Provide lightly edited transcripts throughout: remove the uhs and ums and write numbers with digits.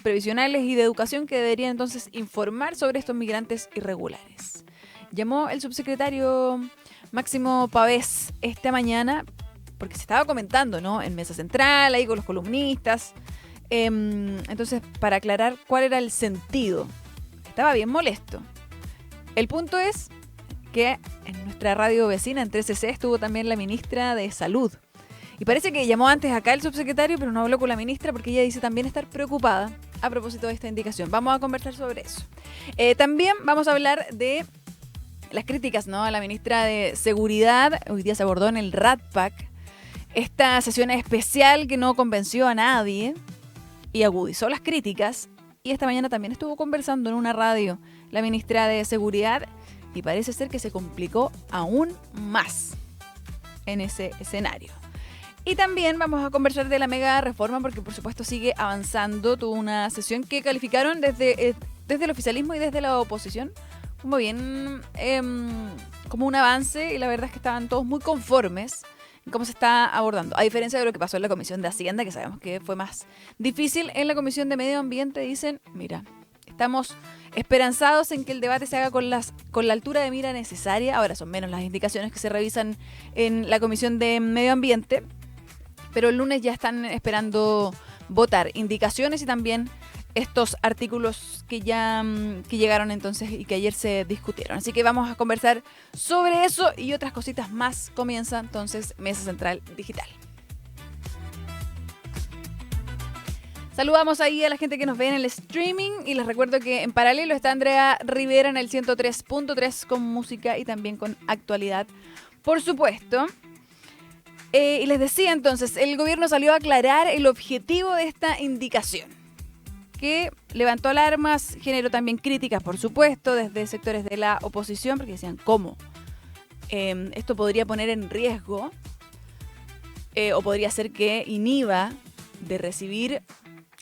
previsionales y de educación que deberían entonces informar sobre estos migrantes irregulares. Llamó el subsecretario Máximo Pavés esta mañana porque se estaba comentando, ¿no?, en Mesa Central, ahí con los columnistas. Entonces, para aclarar cuál era el sentido, estaba bien molesto. El punto es que en nuestra radio vecina, en 13C, estuvo también la ministra de Salud. Y parece que llamó antes acá el subsecretario, pero no habló con la ministra porque ella dice también estar preocupada a propósito de esta indicación. Vamos a conversar sobre eso. También vamos a hablar de las críticas, ¿no?, a la ministra de Seguridad. Hoy día se abordó en el RATPAC esta sesión especial que no convenció a nadie y agudizó las críticas. Y esta mañana también estuvo conversando en una radio la ministra de Seguridad y parece ser que se complicó aún más en ese escenario. Y también vamos a conversar de la mega reforma porque por supuesto sigue avanzando. Tuvo una sesión que calificaron desde el oficialismo y desde la oposición como bien, como un avance, y la verdad es que estaban todos muy conformes en cómo se está abordando. A diferencia de lo que pasó en la Comisión de Hacienda, que sabemos que fue más difícil, en la Comisión de Medio Ambiente dicen, mira, estamos esperanzados en que el debate se haga con la altura de mira necesaria. Ahora son menos las indicaciones que se revisan en la Comisión de Medio Ambiente, pero el lunes ya están esperando votar indicaciones y también estos artículos que llegaron entonces y que ayer se discutieron. Así que vamos a conversar sobre eso y otras cositas más. Comienza entonces Mesa Central Digital. Saludamos ahí a la gente que nos ve en el streaming y les recuerdo que en paralelo está Andrea Rivera en el 103.3 con música y también con actualidad, por supuesto. Y les decía entonces, el gobierno salió a aclarar el objetivo de esta indicación, que levantó alarmas, generó también críticas, por supuesto, desde sectores de la oposición, porque decían, ¿cómo? Esto podría poner en riesgo o podría ser que inhiba de recibir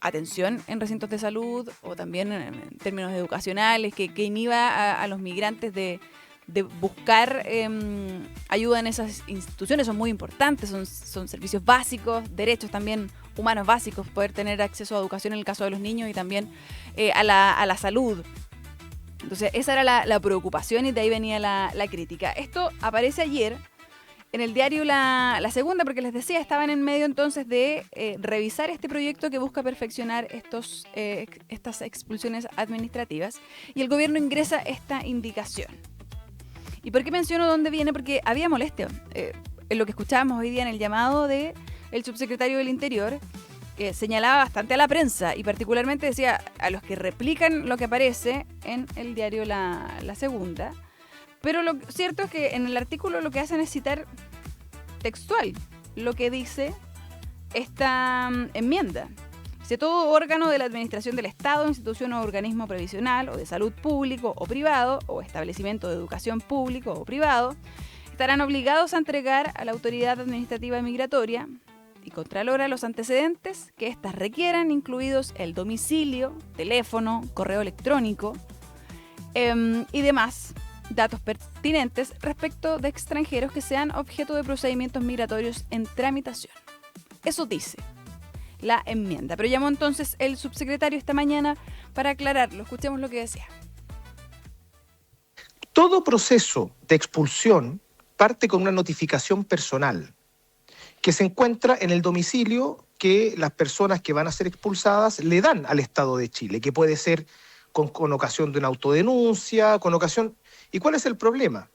atención en recintos de salud o también en términos educacionales, que inhiba a los migrantes de buscar ayuda en esas instituciones. Son muy importantes, son servicios básicos, derechos también humanos básicos, poder tener acceso a educación en el caso de los niños y también a la salud. Entonces esa era la preocupación y de ahí venía la crítica. Esto aparece ayer en el diario La Segunda, porque les decía, estaban en medio entonces de revisar este proyecto que busca perfeccionar estas expulsiones administrativas y el gobierno ingresa esta indicación. ¿Y por qué menciono dónde viene? Porque había molestia en lo que escuchábamos hoy día en el llamado del subsecretario del Interior, que señalaba bastante a la prensa y particularmente decía a los que replican lo que aparece en el diario La Segunda. Pero lo cierto es que en el artículo lo que hacen es citar textual lo que dice esta enmienda. Dice, todo órgano de la administración del Estado, institución o organismo previsional o de salud público o privado o establecimiento de educación público o privado estarán obligados a entregar a la autoridad administrativa migratoria y contralora los antecedentes que éstas requieran, incluidos el domicilio, teléfono, correo electrónico y demás datos pertinentes respecto de extranjeros que sean objeto de procedimientos migratorios en tramitación. Eso dice la enmienda. Pero llamó entonces el subsecretario esta mañana para aclararlo. Escuchemos lo que decía. Todo proceso de expulsión parte con una notificación personal que se encuentra en el domicilio que las personas que van a ser expulsadas le dan al Estado de Chile, que puede ser con ocasión de una autodenuncia, con ocasión... ¿Y cuál es el problema?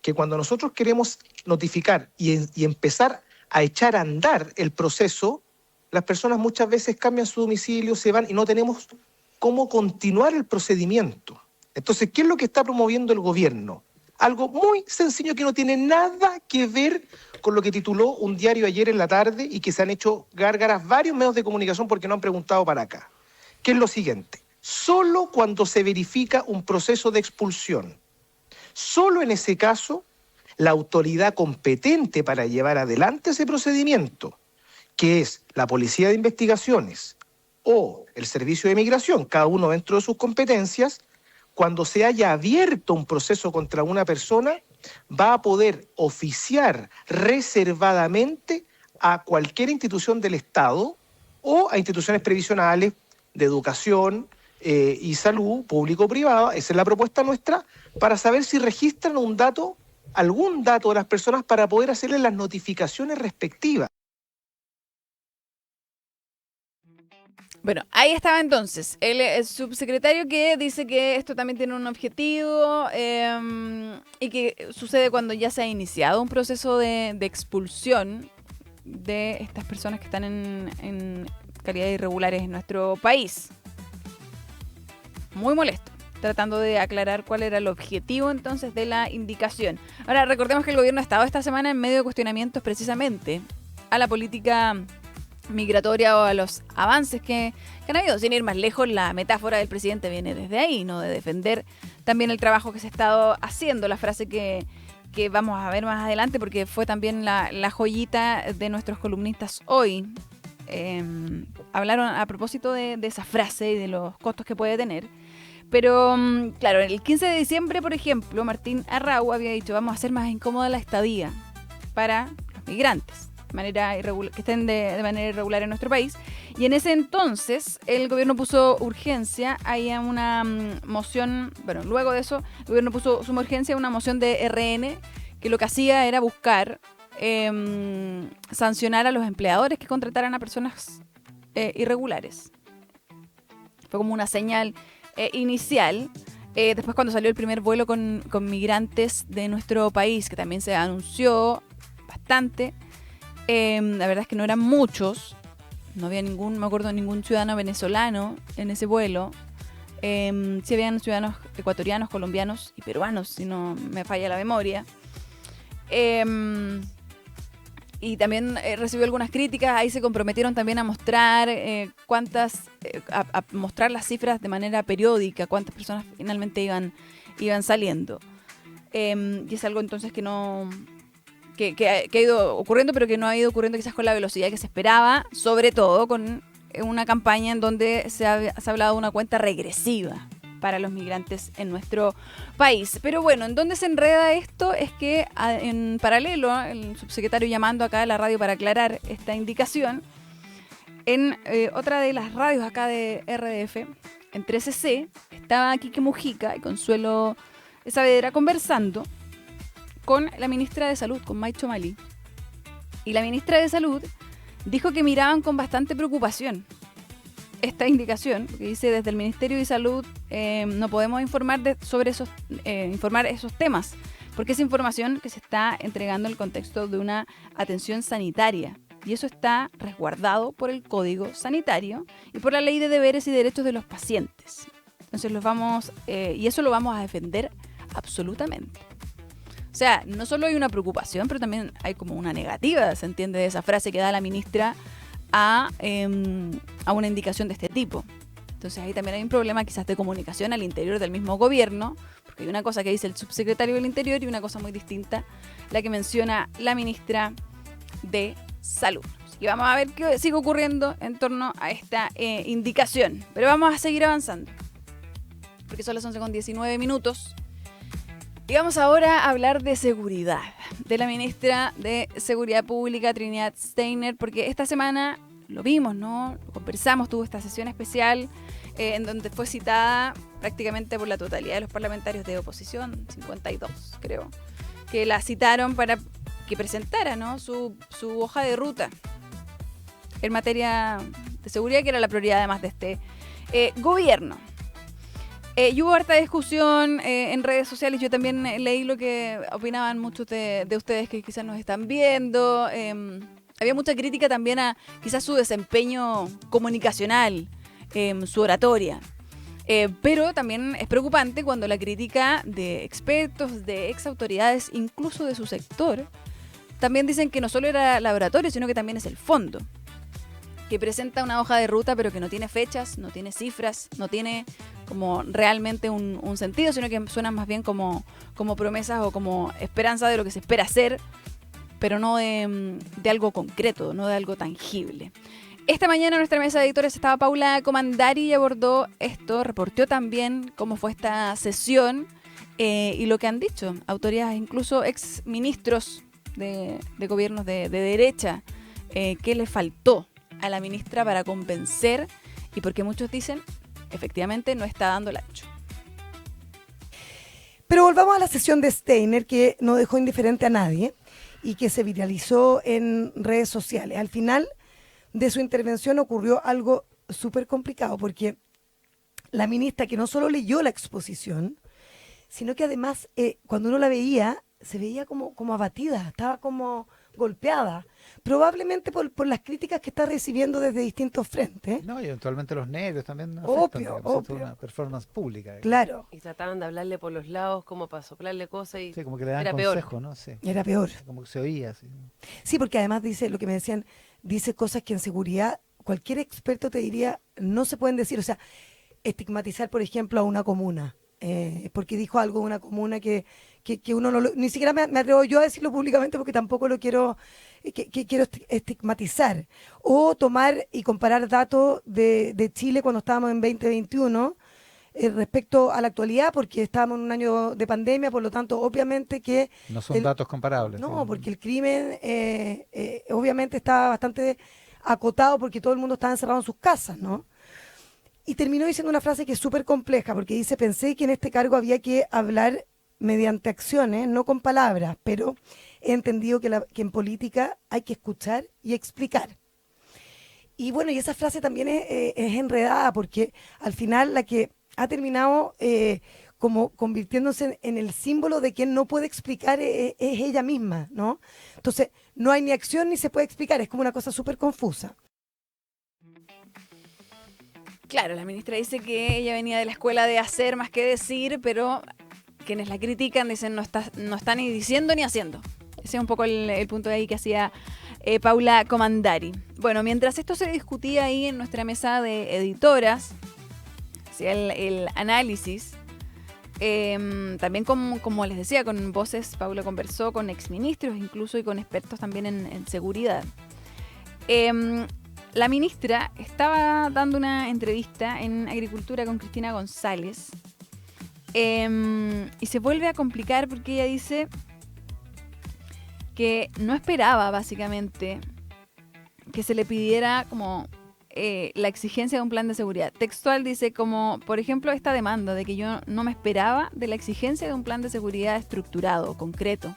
Que cuando nosotros queremos notificar y empezar a echar a andar el proceso, las personas muchas veces cambian su domicilio, se van y no tenemos cómo continuar el procedimiento. Entonces, ¿qué es lo que está promoviendo el gobierno? Algo muy sencillo que no tiene nada que ver con lo que tituló un diario ayer en la tarde y que se han hecho gárgaras varios medios de comunicación porque no han preguntado para acá. Que es lo siguiente: solo cuando se verifica un proceso de expulsión, solo en ese caso, la autoridad competente para llevar adelante ese procedimiento, que es la Policía de Investigaciones o el Servicio de Migración, cada uno dentro de sus competencias, cuando se haya abierto un proceso contra una persona, va a poder oficiar reservadamente a cualquier institución del Estado o a instituciones previsionales de educación y salud público-privada, esa es la propuesta nuestra, para saber si registran algún dato de las personas para poder hacerle las notificaciones respectivas. Bueno, ahí estaba entonces el subsecretario que dice que esto también tiene un objetivo y que sucede cuando ya se ha iniciado un proceso de expulsión de estas personas que están en calidad de irregulares en nuestro país. Muy molesto, tratando de aclarar cuál era el objetivo entonces de la indicación. Ahora, recordemos que el gobierno ha estado esta semana en medio de cuestionamientos precisamente a la política migratoria o a los avances que han habido. Sin ir más lejos, la metáfora del presidente viene desde ahí, ¿no? De defender también el trabajo que se ha estado haciendo, la frase que vamos a ver más adelante, porque fue también la joyita de nuestros columnistas hoy. Hablaron a propósito de esa frase y de los costos que puede tener. Pero, claro, el 15 de diciembre, por ejemplo, Martín Arrau había dicho: vamos a hacer más incómoda la estadía para los migrantes que estén de manera irregular en nuestro país. Y en ese entonces el gobierno puso urgencia a una moción, bueno, luego de eso el gobierno puso suma urgencia a una moción de RN que lo que hacía era buscar sancionar a los empleadores que contrataran a personas irregulares. Fue como una señal inicial. Después, cuando salió el primer vuelo con migrantes de nuestro país, que también se anunció bastante, la verdad es que no eran muchos, no había ningún ciudadano venezolano en ese vuelo. Sí habían ciudadanos ecuatorianos, colombianos y peruanos, si no me falla la memoria. Y también recibió algunas críticas. Ahí se comprometieron también a mostrar a mostrar las cifras de manera periódica, cuántas personas finalmente iban saliendo. Y es algo entonces que ha ido ocurriendo, pero que no ha ido ocurriendo quizás con la velocidad que se esperaba, sobre todo con una campaña en donde se ha hablado de una cuenta regresiva para los migrantes en nuestro país. Pero bueno, ¿en dónde se enreda esto? Es que en paralelo, el subsecretario llamando acá a la radio para aclarar esta indicación, en otra de las radios acá de RDF, en 13C, estaba Quique Mujica y Consuelo Saavedra conversando con la ministra de Salud, con Maicho Malí. Y la ministra de Salud dijo que miraban con bastante preocupación esta indicación, que dice: desde el Ministerio de Salud no podemos informar informar esos temas, porque es información que se está entregando en el contexto de una atención sanitaria, y eso está resguardado por el Código Sanitario y por la Ley de Deberes y Derechos de los Pacientes. Entonces y eso lo vamos a defender absolutamente. O sea, no solo hay una preocupación, pero también hay como una negativa, se entiende, de esa frase que da la ministra a una indicación de este tipo. Entonces ahí también hay un problema quizás de comunicación al interior del mismo gobierno, porque hay una cosa que dice el subsecretario del Interior y una cosa muy distinta la que menciona la ministra de Salud. Y vamos a ver qué sigue ocurriendo en torno a esta indicación. Pero vamos a seguir avanzando, porque son las 11:19. Y vamos ahora a hablar de seguridad, de la ministra de Seguridad Pública, Trinidad Steiner, porque esta semana lo vimos, ¿no? Lo conversamos, tuvo esta sesión especial en donde fue citada prácticamente por la totalidad de los parlamentarios de oposición, 52 creo, que la citaron para que presentara, ¿no?, su hoja de ruta en materia de seguridad, que era la prioridad además de este gobierno. Y hubo harta discusión en redes sociales. Yo también leí lo que opinaban muchos de ustedes que quizás nos están viendo. Había mucha crítica también a quizás su desempeño comunicacional, su oratoria. Pero también es preocupante cuando la crítica de expertos, de ex autoridades, incluso de su sector, también dicen que no solo era la oratoria, sino que también es el fondo, que presenta una hoja de ruta pero que no tiene fechas, no tiene cifras, no tiene como realmente un sentido, sino que suenan más bien como promesas o como esperanza de lo que se espera hacer, pero no de algo concreto, no de algo tangible. Esta mañana en nuestra mesa de editores estaba Paula Comandari y abordó esto, reportó también cómo fue esta sesión y lo que han dicho autoridades, incluso ex ministros de gobiernos de derecha, que le faltó a la ministra para convencer y porque muchos dicen, efectivamente, no está dando el ancho. Pero volvamos a la sesión de Steiner, que no dejó indiferente a nadie y que se viralizó en redes sociales. Al final de su intervención ocurrió algo súper complicado, porque la ministra, que no solo leyó la exposición, sino que además, cuando uno la veía, se veía como abatida, estaba como golpeada, probablemente por las críticas que está recibiendo desde distintos frentes. No, y eventualmente los nervios también Obvio, afectan, obvio. una performance pública. Claro, Y trataban de hablarle por los lados como para soplarle cosas y Sí, como que le dan era peor. consejo, ¿no? Sí. era peor. Como que se oía así. Sí, porque además dice, lo que me decían, dice cosas que en seguridad cualquier experto te diría no se pueden decir. O sea, estigmatizar, por ejemplo, a una comuna. Porque dijo algo de una comuna que uno no ni siquiera me atrevo yo a decirlo públicamente porque tampoco lo quiero, que quiero estigmatizar. O tomar y comparar datos de Chile cuando estábamos en 2021 respecto a la actualidad, porque estábamos en un año de pandemia, por lo tanto, obviamente que... No son datos comparables. No, sí. porque el crimen obviamente estaba bastante acotado porque todo el mundo estaba encerrado en sus casas, ¿no? Y terminó diciendo una frase que es súper compleja, porque dice, pensé que en este cargo había que hablar mediante acciones, no con palabras, pero he entendido que en política hay que escuchar y explicar. Y bueno, y esa frase también es enredada, porque al final la que ha terminado como convirtiéndose en el símbolo de quien no puede explicar es ella misma, ¿no? Entonces, no hay ni acción ni se puede explicar, es como una cosa súper confusa. Claro, la ministra dice que ella venía de la escuela de hacer más que decir, pero quienes la critican dicen no está ni diciendo ni haciendo. Ese es un poco el punto de ahí que hacía Paula Comandari. Bueno, mientras esto se discutía ahí en nuestra mesa de editoras, hacía el análisis, también como les decía, con voces, Paula conversó con exministros incluso y con expertos también en seguridad. La ministra estaba dando una entrevista en Agricultura con Cristina González y se vuelve a complicar porque ella dice que no esperaba básicamente que se le pidiera como la exigencia de un plan de seguridad. Textual dice como, por ejemplo, esta demanda de que yo no me esperaba de la exigencia de un plan de seguridad estructurado, concreto.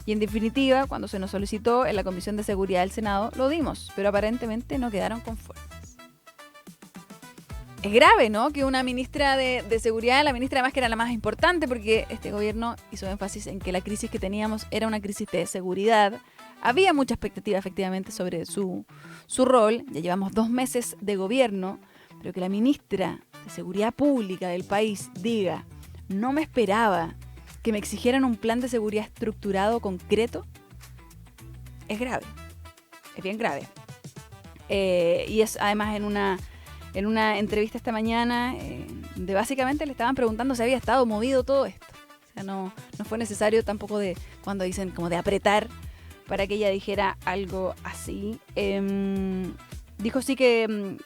Y en definitiva, cuando se nos solicitó en la Comisión de Seguridad del Senado, lo dimos, pero aparentemente no quedaron conformes. Es grave, ¿no? Que una ministra de Seguridad, la ministra además que era la más importante, porque este gobierno hizo énfasis en que la crisis que teníamos era una crisis de seguridad. Había mucha expectativa, efectivamente, sobre su rol. Ya llevamos 2 meses de gobierno, pero que la ministra de Seguridad Pública del país diga, no me esperaba que me exigieran un plan de seguridad estructurado, concreto, es grave, es bien grave. Y es además en una entrevista esta mañana, donde básicamente le estaban preguntando si había estado movido todo esto. O sea, no fue necesario tampoco de, cuando dicen como de apretar, para que ella dijera algo así. Dijo sí que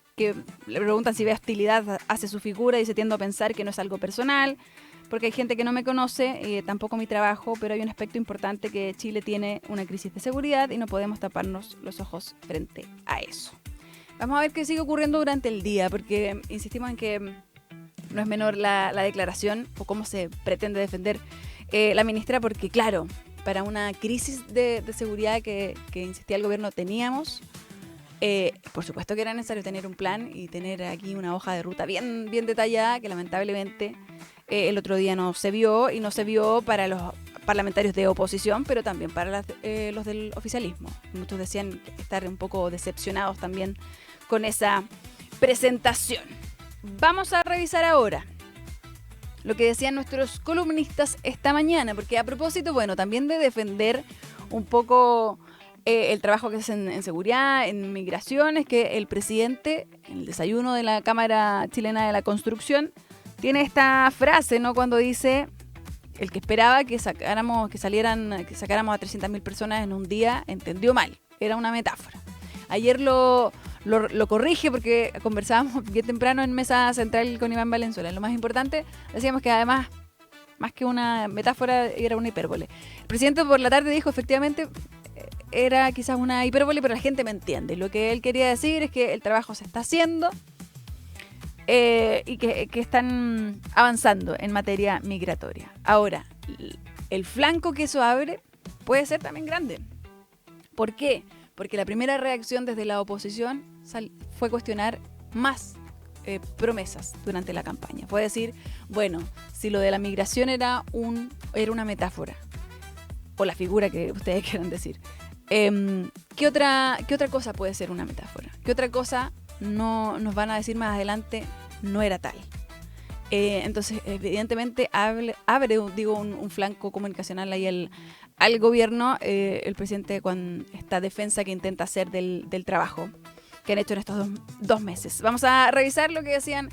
le preguntan si ve hostilidad hacia su figura y se tiende a pensar que no es algo personal, porque hay gente que no me conoce, tampoco mi trabajo, pero hay un aspecto importante que Chile tiene una crisis de seguridad y no podemos taparnos los ojos frente a eso. Vamos a ver qué sigue ocurriendo durante el día, porque insistimos en que no es menor la declaración o cómo se pretende defender la ministra, porque claro, para una crisis de seguridad que insistía el gobierno teníamos, por supuesto que era necesario tener un plan y tener aquí una hoja de ruta bien detallada, que lamentablemente el otro día no se vio, y no se vio para los parlamentarios de oposición, pero también para los del oficialismo. Muchos decían estar un poco decepcionados también con esa presentación. Vamos a revisar ahora lo que decían nuestros columnistas esta mañana, porque a propósito, bueno, también de defender un poco el trabajo que hacen en seguridad, en migraciones, que el presidente, en el desayuno de la Cámara Chilena de la Construcción, tiene esta frase, ¿no? Cuando dice, el que esperaba que sacáramos a 300.000 personas en un día, entendió mal, era una metáfora. Ayer lo corrige porque conversábamos bien temprano en Mesa Central con Iván Valenzuela. Lo más importante, decíamos que además, más que una metáfora, era una hipérbole. El presidente por la tarde dijo, efectivamente, era quizás una hipérbole, pero la gente me entiende. Lo que él quería decir es que el trabajo se está haciendo, y que están avanzando en materia migratoria. Ahora, el flanco que eso abre puede ser también grande. ¿Por qué? Porque la primera reacción desde la oposición fue cuestionar más promesas durante la campaña. Fue decir, bueno, si lo de la migración era una metáfora, o la figura que ustedes quieran decir, ¿qué otra cosa puede ser una metáfora? ¿Qué otra cosa nos van a decir más adelante no era tal? Entonces, evidentemente, abre un flanco comunicacional ahí al gobierno, el presidente, con esta defensa que intenta hacer del trabajo que han hecho en estos dos meses. Vamos a revisar lo que decían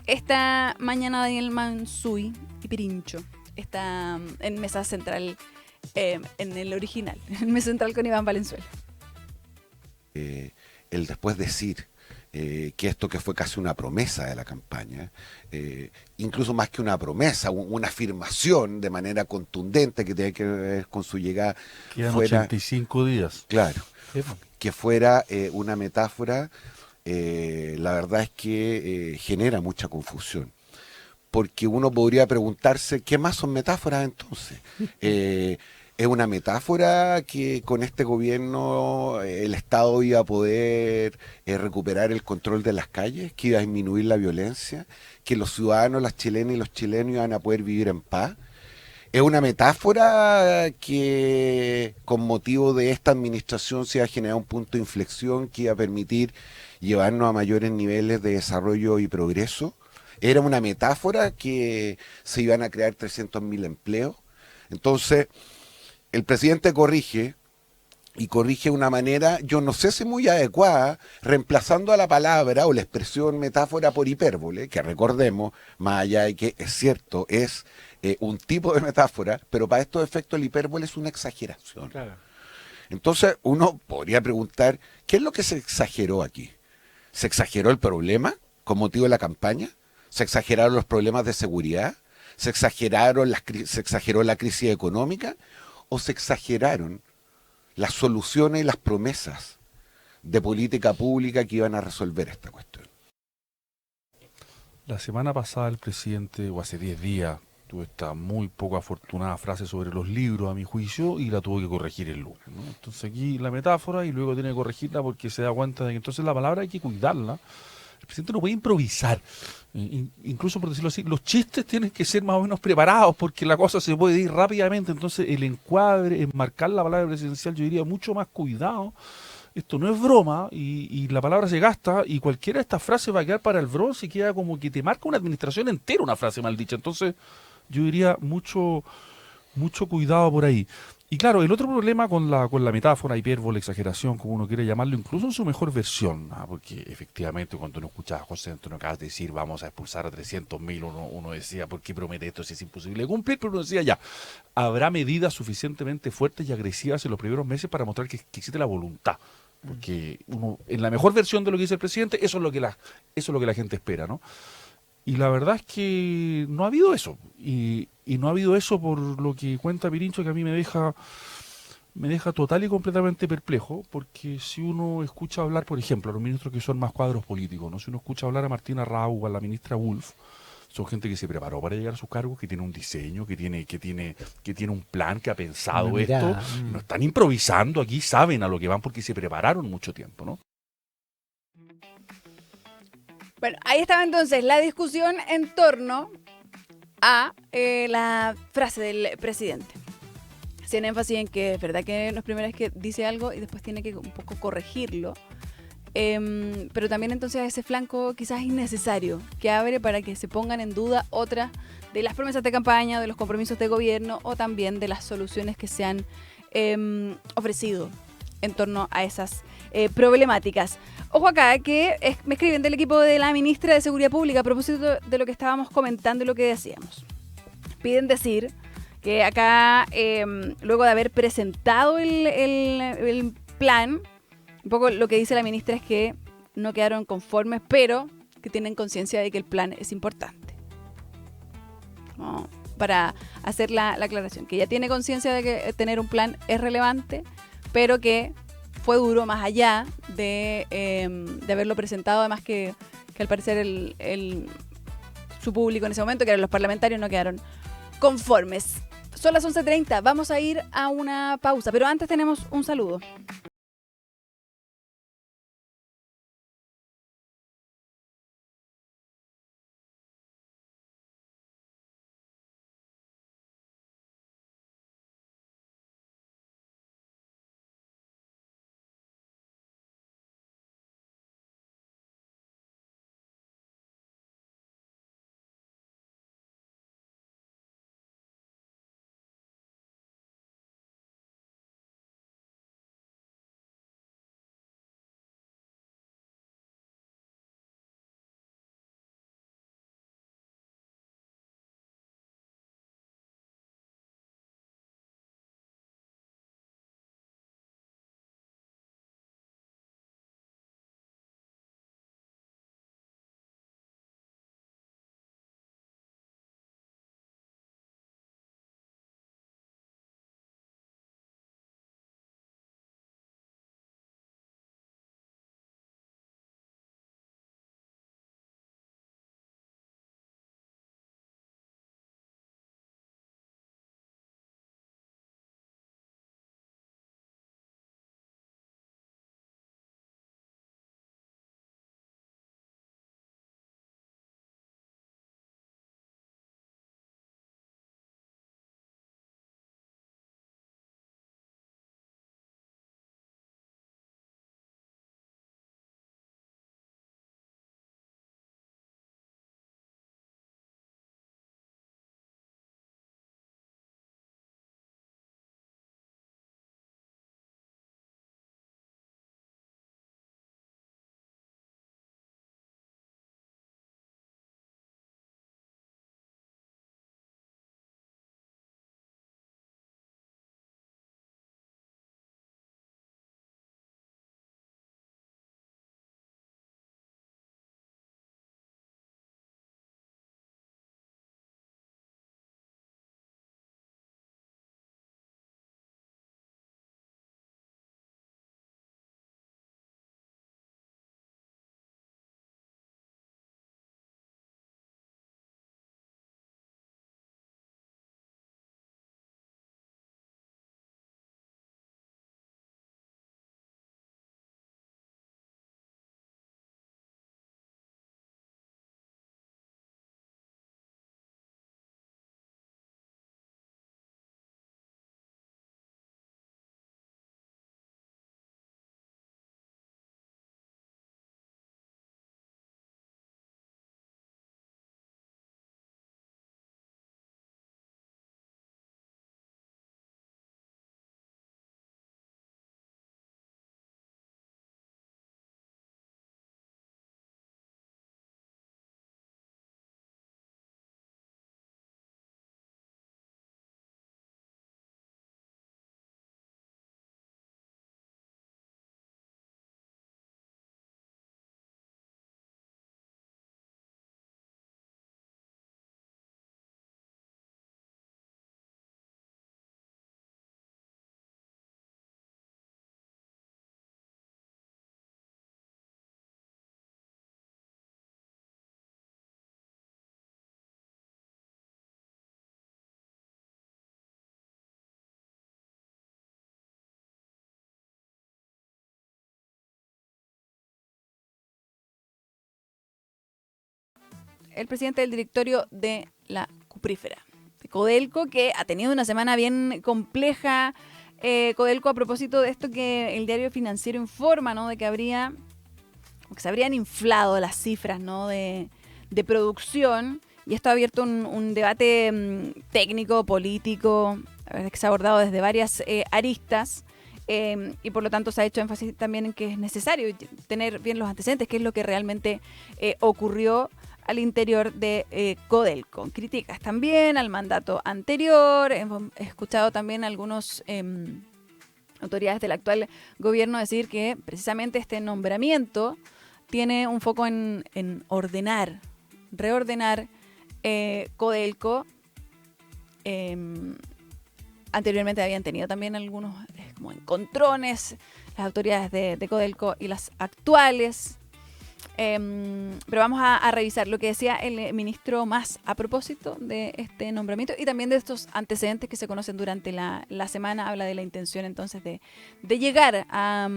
esta mañana Daniel Mansuy y Pirincho. Está en Mesa Central, en el original, en Mesa Central con Iván Valenzuela. El después decir que esto que fue casi una promesa de la campaña, incluso más que una promesa, una afirmación de manera contundente que tiene que ver con su llegada. Quedan fuera, 85 días. Claro, que fuera una metáfora, la verdad es que genera mucha confusión. Porque uno podría preguntarse, ¿qué más son metáforas entonces? Es una metáfora que con este gobierno el Estado iba a poder recuperar el control de las calles, que iba a disminuir la violencia, que los ciudadanos, las chilenas y los chilenos iban a poder vivir en paz. Es una metáfora que con motivo de esta administración se iba a generar un punto de inflexión que iba a permitir llevarnos a mayores niveles de desarrollo y progreso. Era una metáfora que se iban a crear 300.000 empleos. Entonces, el presidente corrige, y corrige de una manera, yo no sé si muy adecuada, reemplazando a la palabra o la expresión metáfora por hipérbole, que recordemos, más allá de que es cierto, es un tipo de metáfora, pero para estos efectos el hipérbole es una exageración. Claro. Entonces uno podría preguntar, ¿qué es lo que se exageró aquí? ¿Se exageró el problema con motivo de la campaña? ¿Se exageraron los problemas de seguridad? ¿Se exageró la crisis económica? ¿O se exageraron las soluciones y las promesas de política pública que iban a resolver esta cuestión? La semana pasada el presidente, o hace 10 días, tuvo esta muy poco afortunada frase sobre los libros, a mi juicio, y la tuvo que corregir el lunes, ¿no? Entonces aquí la metáfora, y luego tiene que corregirla porque se da cuenta de que entonces la palabra hay que cuidarla. El presidente no puede improvisar, incluso por decirlo así, los chistes tienen que ser más o menos preparados porque la cosa se puede ir rápidamente. Entonces el encuadre, enmarcar la palabra presidencial, yo diría mucho más cuidado. Esto no es broma y la palabra se gasta, y cualquiera de estas frases va a quedar para el bronce y queda como que te marca una administración entera una frase mal dicha. Entonces yo diría mucho cuidado por ahí. Y claro, el otro problema con la metáfora, hipérbole, exageración, como uno quiere llamarlo, incluso en su mejor versión, porque efectivamente cuando uno escuchaba a José Antonio acabas de decir vamos a expulsar a 300.000, uno decía, ¿por qué promete esto si es imposible de cumplir? Pero uno decía ya, habrá medidas suficientemente fuertes y agresivas en los primeros meses para mostrar que existe la voluntad. Porque uno, en la mejor versión de lo que dice el presidente, eso es lo que la gente espera, ¿no? Y la verdad es que no ha habido eso. Y no ha habido eso por lo que cuenta Pirincho, que a mí me deja total y completamente perplejo, porque si uno escucha hablar, por ejemplo, a los ministros que son más cuadros políticos, ¿no? Si uno escucha hablar a Martina Rau o a la ministra Wolf, son gente que se preparó para llegar a sus cargos, que tiene un diseño, que tiene un plan, que ha pensado esto. No están improvisando aquí, saben a lo que van porque se prepararon mucho tiempo, ¿no? Bueno, ahí estaba entonces la discusión en torno a la frase del presidente. Hacían énfasis en que es verdad que los primeros es que dice algo y después tiene que un poco corregirlo. Pero también entonces ese flanco quizás innecesario que abre para que se pongan en duda otras de las promesas de campaña, de los compromisos de gobierno o también de las soluciones que se han ofrecido en torno a esas problemáticas. Ojo acá que me escriben del equipo de la ministra de Seguridad Pública a propósito de lo que estábamos comentando y lo que decíamos. Piden decir que acá, luego de haber presentado el plan, un poco lo que dice la ministra es que no quedaron conformes, pero que tienen conciencia de que el plan es importante. ¿No? Para hacer la aclaración, que ella tiene conciencia de que tener un plan es relevante, pero que fue duro más allá de haberlo presentado, además que que al parecer su público en ese momento, que eran los parlamentarios, no quedaron conformes. Son las 11:30, vamos a ir a una pausa, pero antes tenemos un saludo. El presidente del directorio de la Cuprífera, de Codelco, que ha tenido una semana bien compleja. Codelco, a propósito de esto que el diario Financiero informa, ¿no? De que se habrían inflado las cifras, ¿no? de producción, y esto ha abierto un debate técnico, político, que se ha abordado desde varias aristas. Y por lo tanto se ha hecho énfasis también en que es necesario tener bien los antecedentes, qué es lo que realmente ocurrió al interior de Codelco. Críticas también al mandato anterior. Hemos escuchado también algunos autoridades del actual gobierno decir que precisamente este nombramiento tiene un foco en reordenar Codelco. Anteriormente habían tenido también algunos como encontrones las autoridades de Codelco y las actuales. Pero vamos a revisar lo que decía el ministro Mas a propósito de este nombramiento y también de estos antecedentes que se conocen durante la semana. Habla de la intención entonces de llegar a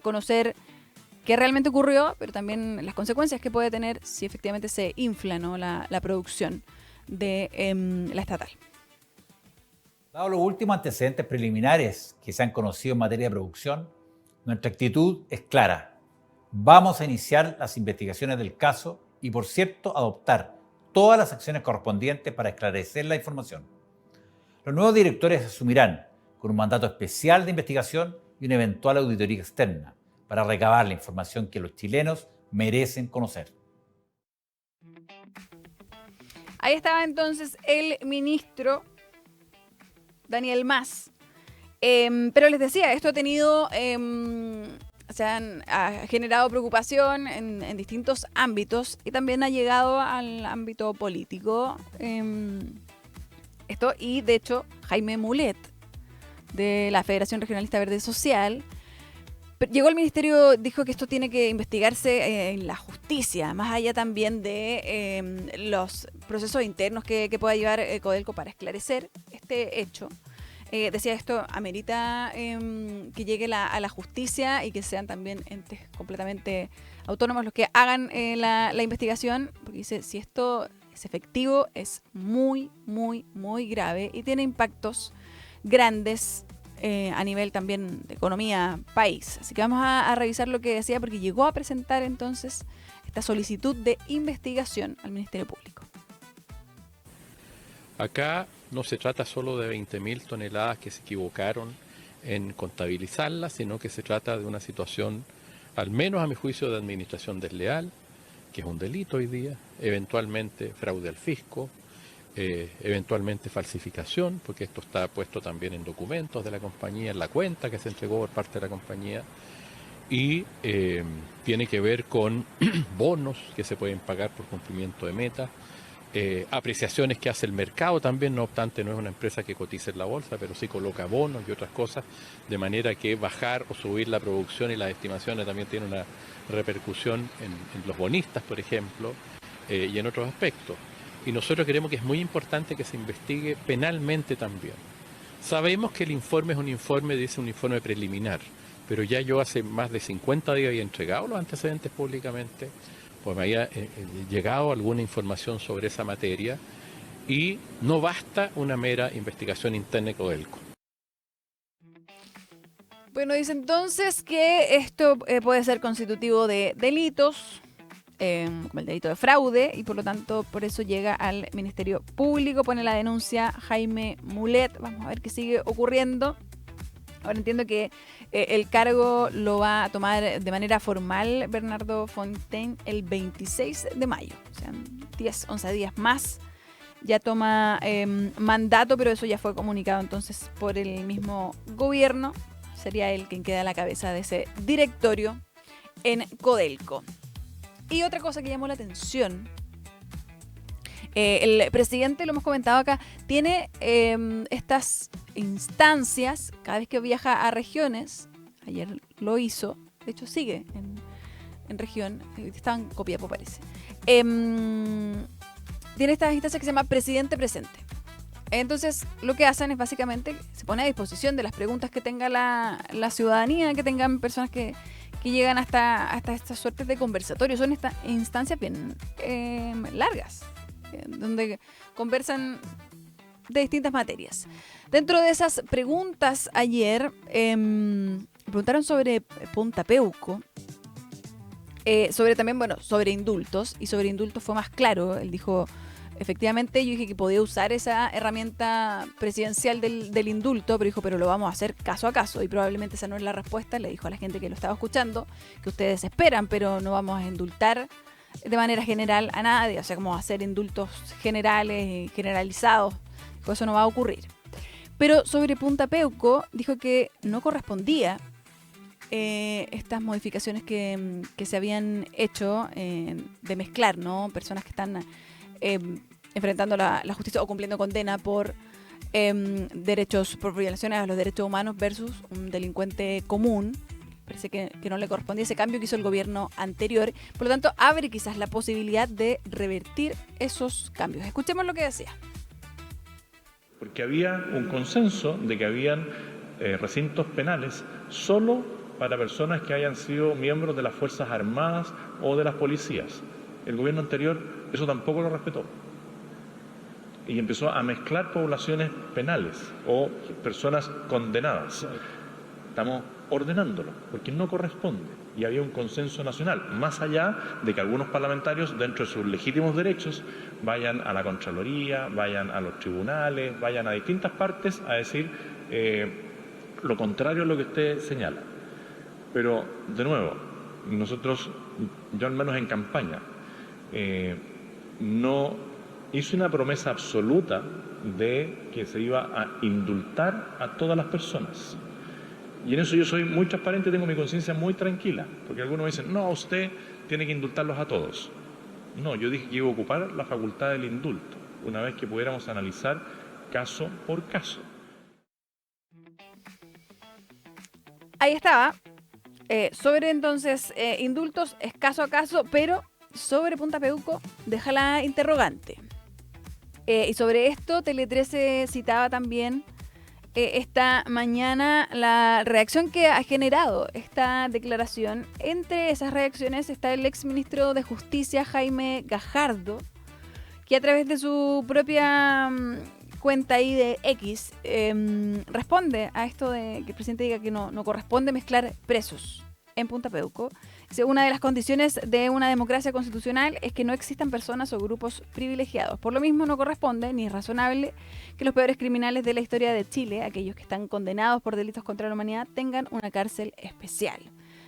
conocer qué realmente ocurrió, pero también las consecuencias que puede tener si efectivamente se infla, ¿no?, la producción de la estatal. Dado los últimos antecedentes preliminares que se han conocido en materia de producción, nuestra actitud es clara. Vamos a iniciar las investigaciones del caso y, por cierto, adoptar todas las acciones correspondientes para esclarecer la información. Los nuevos directores asumirán con un mandato especial de investigación y una eventual auditoría externa para recabar la información que los chilenos merecen conocer. Ahí estaba entonces el ministro Daniel Mas. Pero les decía, esto ha tenido... ha generado preocupación en distintos ámbitos y también ha llegado al ámbito político. Esto, y de hecho, Jaime Mulet, de la Federación Regionalista Verde Social, llegó al ministerio, dijo que esto tiene que investigarse en la justicia, más allá también de los procesos internos que pueda llevar Codelco para esclarecer este hecho. Decía, esto amerita que llegue a la justicia y que sean también entes completamente autónomos los que hagan la investigación, porque dice, si esto es efectivo, es muy, muy, muy grave y tiene impactos grandes a nivel también de economía país. Así que vamos a revisar lo que decía, porque llegó a presentar entonces esta solicitud de investigación al Ministerio Público. Acá no se trata solo de 20.000 toneladas que se equivocaron en contabilizarlas, sino que se trata de una situación, al menos a mi juicio, de administración desleal, que es un delito hoy día, eventualmente fraude al fisco, eventualmente falsificación, porque esto está puesto también en documentos de la compañía, en la cuenta que se entregó por parte de la compañía, y tiene que ver con bonos que se pueden pagar por cumplimiento de metas, apreciaciones que hace el mercado también, no obstante no es una empresa que cotice en la bolsa, pero sí coloca bonos y otras cosas, de manera que bajar o subir la producción y las estimaciones también tiene una repercusión en los bonistas, por ejemplo, y en otros aspectos. Y nosotros creemos que es muy importante que se investigue penalmente también. Sabemos que el informe es un informe, dice un informe preliminar, pero ya yo hace más de 50 días había entregado los antecedentes públicamente, pues me había llegado alguna información sobre esa materia y no basta una mera investigación interna de Codelco. Bueno, dice entonces que esto puede ser constitutivo de delitos, como el delito de fraude, y por lo tanto por eso llega al Ministerio Público, pone la denuncia Jaime Mulet. Vamos a ver qué sigue ocurriendo. Ahora entiendo que el cargo lo va a tomar de manera formal Bernardo Fontaine el 26 de mayo. O sea, 11 días más. Ya toma mandato, pero eso ya fue comunicado entonces por el mismo gobierno. Sería él quien queda a la cabeza de ese directorio en Codelco. Y otra cosa que llamó la atención, el presidente, lo hemos comentado acá, tiene estas instancias cada vez que viaja a regiones. Ayer lo hizo, de hecho sigue en región, está en Copiapó parece. Tiene estas instancias que se llama Presidente Presente. Entonces lo que hacen es básicamente se pone a disposición de las preguntas que tenga la ciudadanía, que tengan personas que llegan hasta estas suertes de conversatorios. Son estas instancias bien largas, donde conversan de distintas materias. Dentro de esas preguntas ayer preguntaron sobre Punta Peuco, sobre también, sobre indultos, y sobre indultos fue más claro. Él dijo, efectivamente, yo dije que podía usar esa herramienta presidencial del indulto, pero dijo, pero lo vamos a hacer caso a caso, y probablemente esa no es la respuesta. Le dijo a la gente que lo estaba escuchando que ustedes esperan, pero no vamos a indultar de manera general a nadie, o sea, como hacer indultos generales y generalizados, dijo, eso no va a ocurrir. Pero sobre Punta Peuco dijo que no correspondía estas modificaciones que se habían hecho de mezclar, ¿no? Personas que están enfrentando la justicia o cumpliendo condena por violaciones a los derechos humanos versus un delincuente común. Parece que no le correspondía ese cambio que hizo el gobierno anterior. Por lo tanto, abre quizás la posibilidad de revertir esos cambios. Escuchemos lo que decía. Porque había un consenso de que habían recintos penales solo para personas que hayan sido miembros de las Fuerzas Armadas o de las policías. El gobierno anterior eso tampoco lo respetó. Y empezó a mezclar poblaciones penales o personas condenadas. Estamos ordenándolo, porque no corresponde. Y había un consenso nacional, más allá de que algunos parlamentarios, dentro de sus legítimos derechos, vayan a la Contraloría, vayan a los tribunales, vayan a distintas partes a decir lo contrario a lo que usted señala. Pero, de nuevo, nosotros, yo al menos en campaña, no hice una promesa absoluta de que se iba a indultar a todas las personas. Y en eso yo soy muy transparente, tengo mi conciencia muy tranquila, porque algunos me dicen, no, usted tiene que indultarlos a todos. No, yo dije que iba a ocupar la facultad del indulto, una vez que pudiéramos analizar caso por caso. Ahí estaba. Sobre entonces indultos es caso a caso, pero sobre Punta Peuco deja la interrogante. Y sobre esto Tele 13 citaba también esta mañana la reacción que ha generado esta declaración. Entre esas reacciones está el exministro de Justicia, Jaime Gajardo, que a través de su propia cuenta ahí de X responde a esto de que el presidente diga que no corresponde mezclar presos en Punta Peuco. Dice, una de las condiciones de una democracia constitucional es que no existan personas o grupos privilegiados. Por lo mismo, no corresponde ni es razonable que los peores criminales de la historia de Chile, aquellos que están condenados por delitos contra la humanidad, tengan una cárcel especial.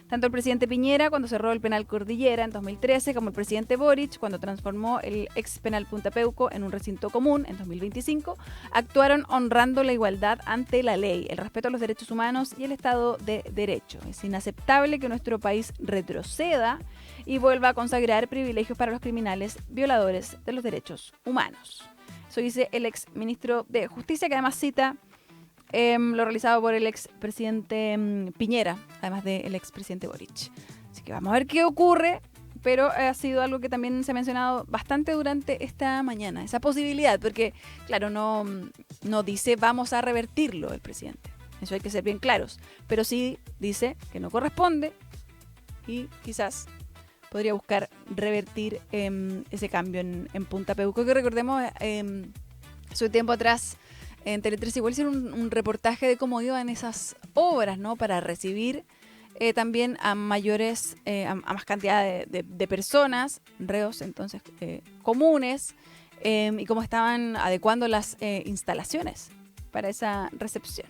Tanto el presidente Piñera, cuando cerró el penal Cordillera en 2013, como el presidente Boric, cuando transformó el ex penal Punta Peuco en un recinto común en 2025, actuaron honrando la igualdad ante la ley, el respeto a los derechos humanos y el Estado de Derecho. Es inaceptable que nuestro país retroceda y vuelva a consagrar privilegios para los criminales violadores de los derechos humanos. Eso dice el ex ministro de Justicia, que además cita lo realizado por el expresidente Piñera, además del expresidente Boric. Así que vamos a ver qué ocurre, pero ha sido algo que también se ha mencionado bastante durante esta mañana, esa posibilidad, porque, claro, no dice vamos a revertirlo el presidente. Eso hay que ser bien claros, pero sí dice que no corresponde y quizás podría buscar revertir ese cambio en Punta Peuco, que recordemos, hace un tiempo atrás en Tele 13 igual hicieron un reportaje de cómo iban esas obras, ¿no? Para recibir también a mayores, a más cantidad de personas, reos entonces comunes, y cómo estaban adecuando las instalaciones para esa recepción.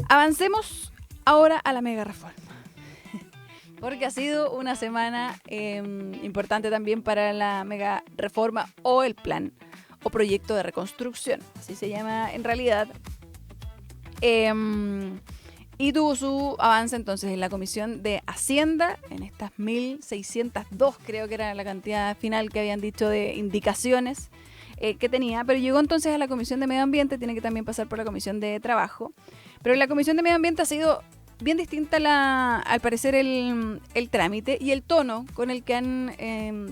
Avancemos ahora a la mega reforma, porque ha sido una semana importante también para la mega reforma o el plan o proyecto de reconstrucción, así se llama en realidad, y tuvo su avance entonces en la Comisión de Hacienda, en estas 1.602 creo que era la cantidad final que habían dicho de indicaciones que tenía, pero llegó entonces a la Comisión de Medio Ambiente, tiene que también pasar por la Comisión de Trabajo, pero en la Comisión de Medio Ambiente ha sido bien distinta al parecer el trámite y el tono con el que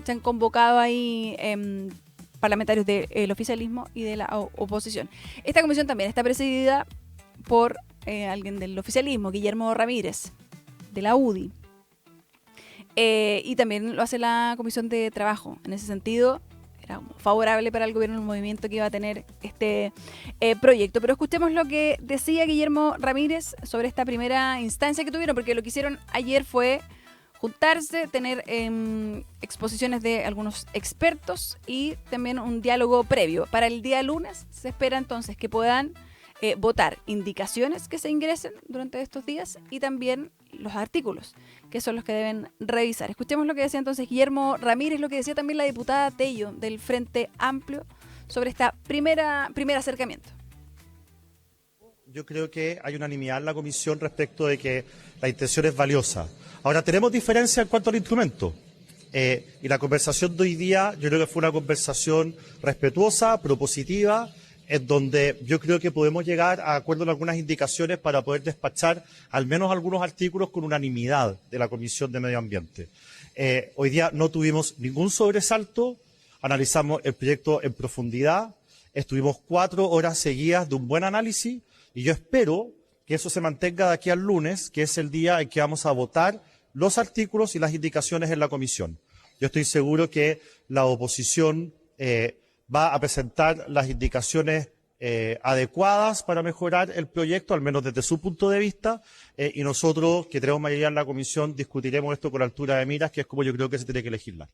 se han convocado ahí parlamentarios del oficialismo y de la oposición. Esta comisión también está presidida por alguien del oficialismo, Guillermo Ramírez, de la UDI. Y también lo hace la Comisión de Trabajo. En ese sentido, era favorable para el gobierno el movimiento que iba a tener este proyecto. Pero escuchemos lo que decía Guillermo Ramírez sobre esta primera instancia que tuvieron, porque lo que hicieron ayer fue juntarse, tener exposiciones de algunos expertos y también un diálogo previo. Para el día lunes se espera entonces que puedan votar indicaciones que se ingresen durante estos días y también los artículos, que son los que deben revisar. Escuchemos lo que decía entonces Guillermo Ramírez, lo que decía también la diputada Tello del Frente Amplio sobre esta primer acercamiento. Yo creo que hay unanimidad en la comisión respecto de que la intención es valiosa. Ahora, tenemos diferencia en cuanto al instrumento. Y la conversación de hoy día, yo creo que fue una conversación respetuosa, propositiva, en donde yo creo que podemos llegar a acuerdo en algunas indicaciones para poder despachar al menos algunos artículos con unanimidad de la Comisión de Medio Ambiente. Hoy día no tuvimos ningún sobresalto, analizamos el proyecto en profundidad, estuvimos 4 horas seguidas de un buen análisis y yo espero que eso se mantenga de aquí al lunes, que es el día en que vamos a votar los artículos y las indicaciones en la comisión. Yo estoy seguro que la oposición va a presentar las indicaciones adecuadas para mejorar el proyecto, al menos desde su punto de vista, y nosotros, que tenemos mayoría en la comisión, discutiremos esto con altura de miras, que es como yo creo que se tiene que legislar.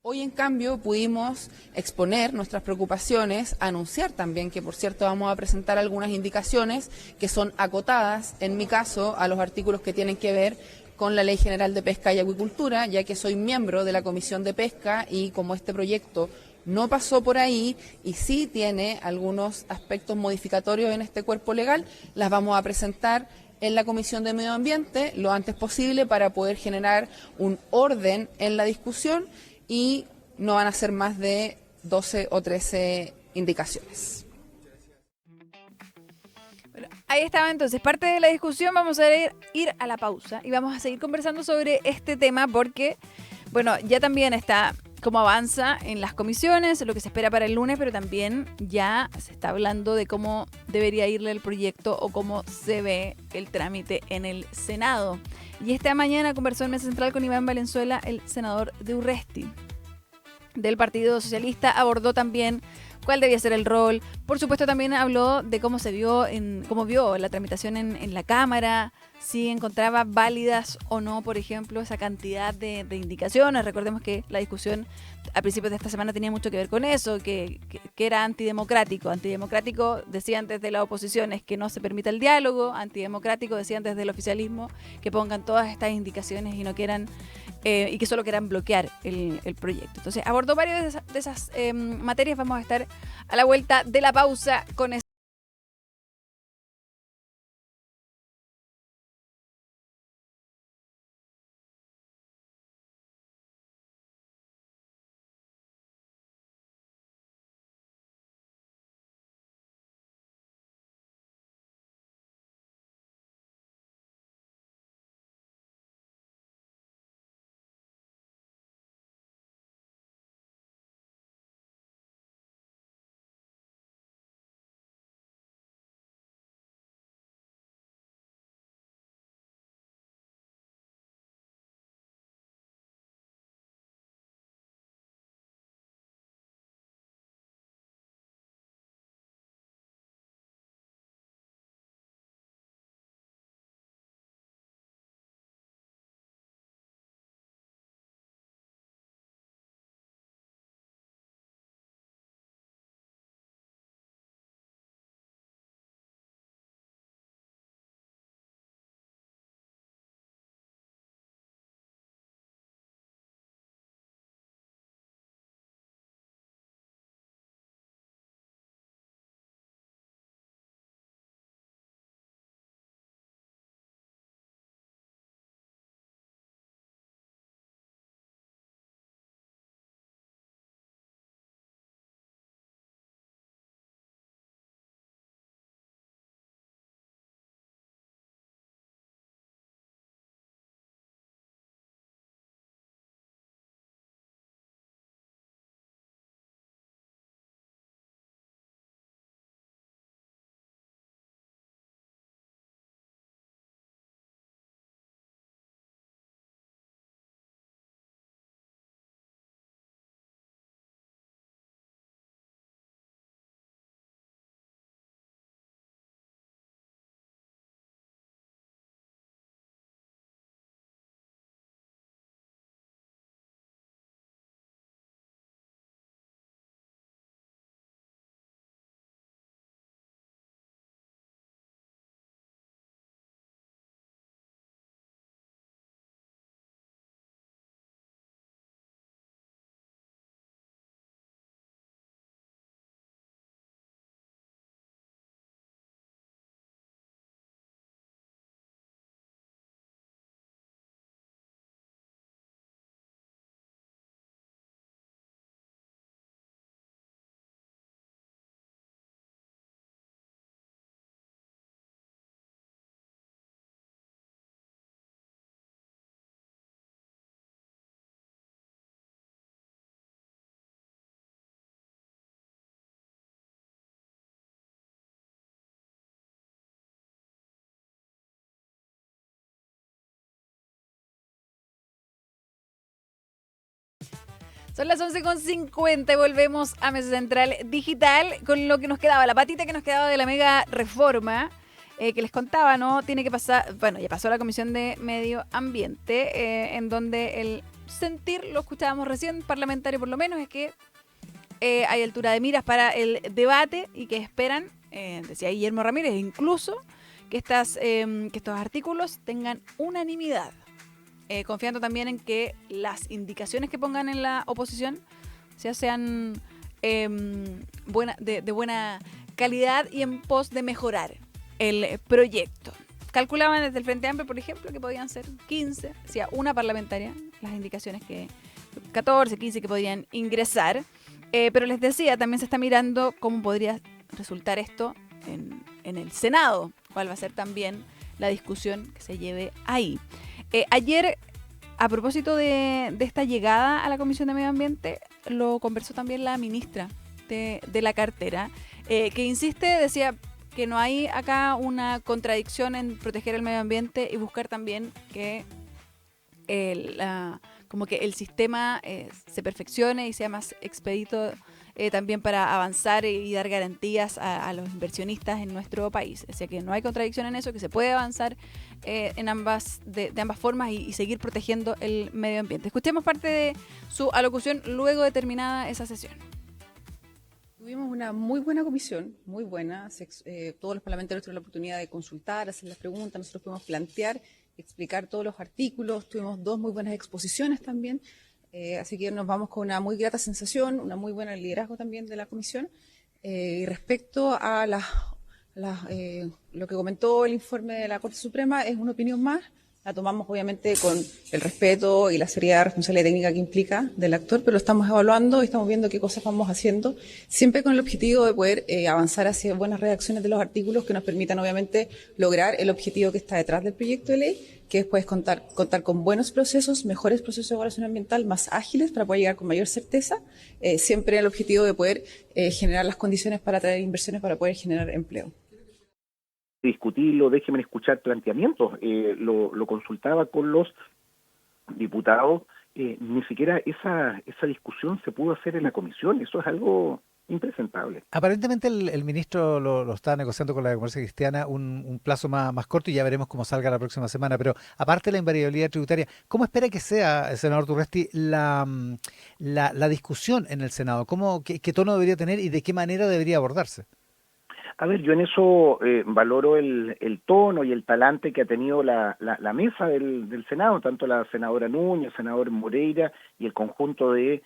Hoy, en cambio, pudimos exponer nuestras preocupaciones, anunciar también que, por cierto, vamos a presentar algunas indicaciones que son acotadas, en mi caso, a los artículos que tienen que ver con la Ley General de Pesca y Acuicultura, ya que soy miembro de la Comisión de Pesca y como este proyecto no pasó por ahí y sí tiene algunos aspectos modificatorios en este cuerpo legal, las vamos a presentar en la Comisión de Medio Ambiente lo antes posible para poder generar un orden en la discusión y no van a ser más de 12 o 13 indicaciones. Bueno, ahí estaba entonces parte de la discusión. Vamos a ir a la pausa y vamos a seguir conversando sobre este tema porque, bueno, ya también está cómo avanza en las comisiones, lo que se espera para el lunes, pero también ya se está hablando de cómo debería irle el proyecto o cómo se ve el trámite en el Senado. Y esta mañana conversó en Mesa Central con Iván Valenzuela, el senador de Urresti, del Partido Socialista. Abordó también cuál debía ser el rol. Por supuesto, también habló de cómo cómo vio la tramitación en la Cámara, si encontraba válidas o no, por ejemplo, esa cantidad de indicaciones. Recordemos que la discusión a principios de esta semana tenía mucho que ver con eso, que era antidemocrático. Antidemocrático, decían desde la oposición, es que no se permita el diálogo. Antidemocrático, decían desde el oficialismo, que pongan todas estas indicaciones y no quieran y que solo quieran bloquear el proyecto. Entonces, abordó varias de esas materias. Vamos a estar a la vuelta de la pausa con eso. Son las 11:50 y volvemos a Mesa Central Digital con lo que nos quedaba, la patita que nos quedaba de la mega reforma que les contaba, ¿no? Tiene que pasar, bueno, ya pasó la Comisión de Medio Ambiente, en donde el sentir, lo escuchábamos recién, parlamentario por lo menos, es que hay altura de miras para el debate y que esperan, decía Guillermo Ramírez, incluso que estos artículos tengan unanimidad. Confiando también en que las indicaciones que pongan en la oposición sean de buena calidad y en pos de mejorar el proyecto. Calculaban desde el Frente Amplio, por ejemplo, que podían ser 15, decía una parlamentaria, las indicaciones que 14, 15 que podían ingresar. Pero les decía, también se está mirando cómo podría resultar esto en el Senado, cuál va a ser también la discusión que se lleve ahí. Ayer, a propósito de esta llegada a la Comisión de Medio Ambiente, lo conversó también la ministra de la cartera, que insiste, decía que no hay acá una contradicción en proteger el medio ambiente y buscar también que como que el sistema se perfeccione y sea más expedito también para avanzar y dar garantías a los inversionistas en nuestro país. O sea que no hay contradicción en eso, que se puede avanzar de ambas formas y seguir protegiendo el medio ambiente. Escuchemos parte de su alocución luego de terminada esa sesión. Tuvimos una muy buena comisión, muy buena. Todos los parlamentarios tuvieron la oportunidad de consultar, hacer las preguntas, nosotros pudimos plantear, explicar todos los artículos, tuvimos 2 muy buenas exposiciones también, así que nos vamos con una muy grata sensación, una muy buena liderazgo también de la comisión. Y respecto a lo que comentó el informe de la Corte Suprema, es una opinión más, la tomamos obviamente con el respeto y la seriedad, responsabilidad técnica que implica del actor, pero lo estamos evaluando y estamos viendo qué cosas vamos haciendo, siempre con el objetivo de poder avanzar hacia buenas redacciones de los artículos que nos permitan obviamente lograr el objetivo que está detrás del proyecto de ley, que es pues contar con buenos procesos, mejores procesos de evaluación ambiental, más ágiles para poder llegar con mayor certeza, siempre el objetivo de poder generar las condiciones para atraer inversiones, para poder generar empleo. Discutirlo, déjenme escuchar planteamientos. Lo consultaba con los diputados, ni siquiera esa discusión se pudo hacer en la comisión. Eso es algo impresentable. Aparentemente el ministro lo está negociando con la Democracia Cristiana un plazo más corto y ya veremos cómo salga la próxima semana. Pero aparte de la invariabilidad tributaria, ¿cómo espera que sea, senador Turresti, la discusión en el Senado? ¿Qué tono debería tener y de qué manera debería abordarse? A ver, yo en eso valoro el tono y el talante que ha tenido la mesa del Senado, tanto la senadora Núñez, el senador Moreira y el conjunto de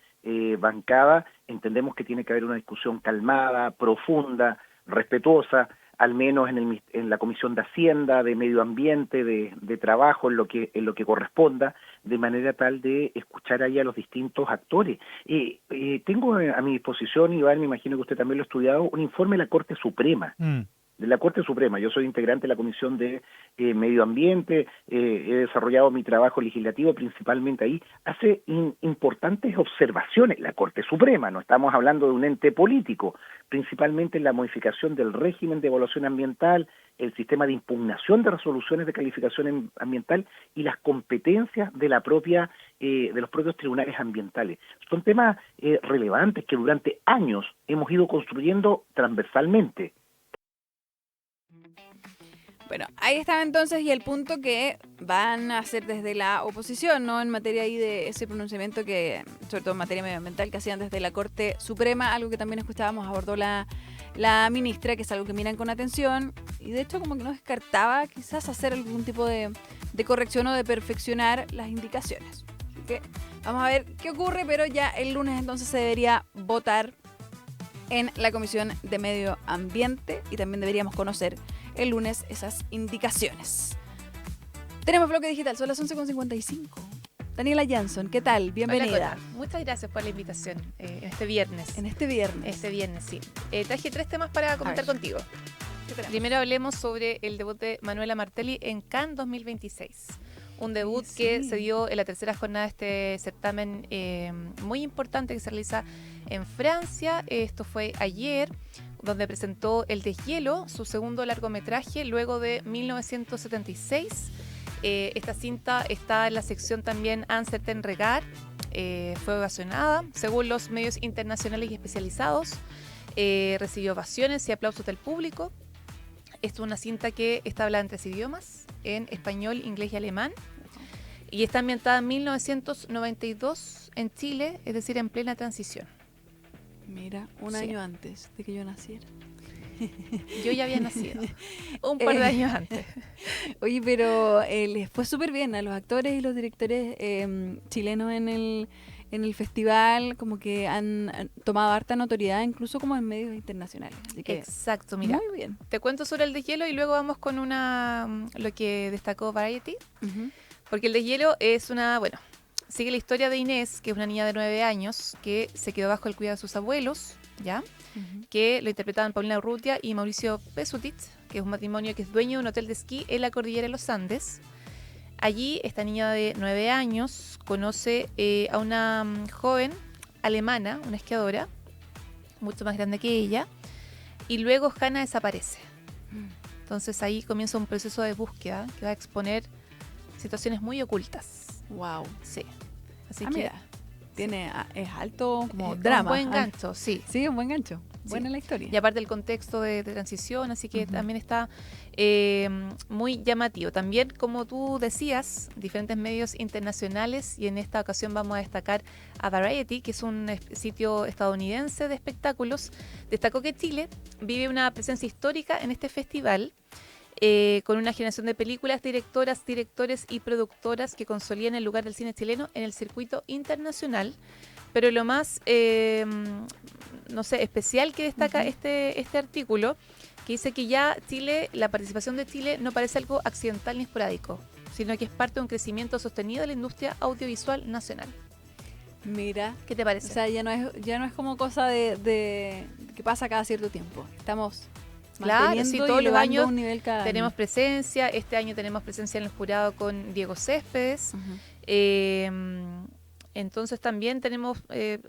bancada. Entendemos que tiene que haber una discusión calmada, profunda, respetuosa, al menos en la Comisión de Hacienda, de Medio Ambiente, de Trabajo, en lo que corresponda, de manera tal de escuchar ahí a los distintos actores. Tengo a mi disposición, Iván, me imagino que usted también lo ha estudiado, un informe de la Corte Suprema. De la Corte Suprema. Yo soy integrante de la Comisión de Medio Ambiente, he desarrollado mi trabajo legislativo principalmente ahí. Hace importantes observaciones la Corte Suprema, no estamos hablando de un ente político, principalmente en la modificación del régimen de evaluación ambiental, el sistema de impugnación de resoluciones de calificación ambiental y las competencias de los propios tribunales ambientales. Son temas relevantes que durante años hemos ido construyendo transversalmente. Bueno, ahí estaba entonces y el punto que van a hacer desde la oposición, ¿no? En materia ahí de ese pronunciamiento que, sobre todo en materia medioambiental, que hacían desde la Corte Suprema, algo que también escuchábamos, abordó la ministra, que es algo que miran con atención y de hecho como que no descartaba quizás hacer algún tipo de corrección o de perfeccionar las indicaciones. Así que vamos a ver qué ocurre, pero ya el lunes entonces se debería votar en la Comisión de Medio Ambiente y también deberíamos conocer el lunes esas indicaciones. Tenemos bloque digital, son las 11:55. Daniela Jansson, ¿qué tal? Bienvenida. Hola, muchas gracias por la invitación este viernes. Este viernes, sí. Traje 3 temas para comentar contigo. Primero hablemos sobre el debut de Manuela Martelli en Cannes 2026. Un debut que se dio en la tercera jornada de este certamen muy importante que se realiza en Francia. Esto fue ayer, donde presentó El Deshielo, su segundo largometraje, luego de 1976. Esta cinta está en la sección también Un certain regard, fue ovacionada, según los medios internacionales y especializados. Recibió ovaciones y aplausos del público. Esto es una cinta que está hablada en 3 idiomas, en español, inglés y alemán. Y está ambientada en 1992 en Chile, es decir, en plena transición. Mira, un año antes de que yo naciera. Yo ya había nacido, un par de años antes. Oye, pero les fue súper bien a los actores y los directores chilenos en el festival, como que han tomado harta notoriedad, incluso como en medios internacionales. Así que exacto, mira, muy bien. Te cuento sobre el deshielo y luego vamos con lo que destacó Variety. Porque el deshielo es sigue la historia de Inés, que es una niña de 9 años que se quedó bajo el cuidado de sus abuelos, ¿ya? Que lo interpretaban Paulina Urrutia y Mauricio Pesutit, que es un matrimonio que es dueño de un hotel de esquí en la cordillera de los Andes. Allí esta niña de 9 años conoce a una joven alemana, una esquiadora, mucho más grande que ella, y luego Hannah desaparece. Entonces ahí comienza un proceso de búsqueda que va a exponer situaciones muy ocultas. Wow. Sí. Así mira, es alto como drama. Un buen gancho, sí. Sí, un buen gancho. Sí. Buena la historia. Y aparte el contexto de transición, así que también está muy llamativo. También, como tú decías, diferentes medios internacionales, y en esta ocasión vamos a destacar a Variety, que es un sitio estadounidense de espectáculos, destacó que Chile vive una presencia histórica en este festival, con una generación de películas, directoras, directores y productoras que consolidan el lugar del cine chileno en el circuito internacional. Pero lo más, especial que destaca este artículo, que dice que ya Chile, la participación de Chile no parece algo accidental ni esporádico, sino que es parte de un crecimiento sostenido de la industria audiovisual nacional. Mira, ¿qué te parece? O sea, ya no es como cosa de que pasa cada cierto tiempo. Estamos claro, sí, todos los años un nivel cada tenemos año. presencia. Este año tenemos presencia en el jurado con Diego Céspedes. Entonces también tenemos,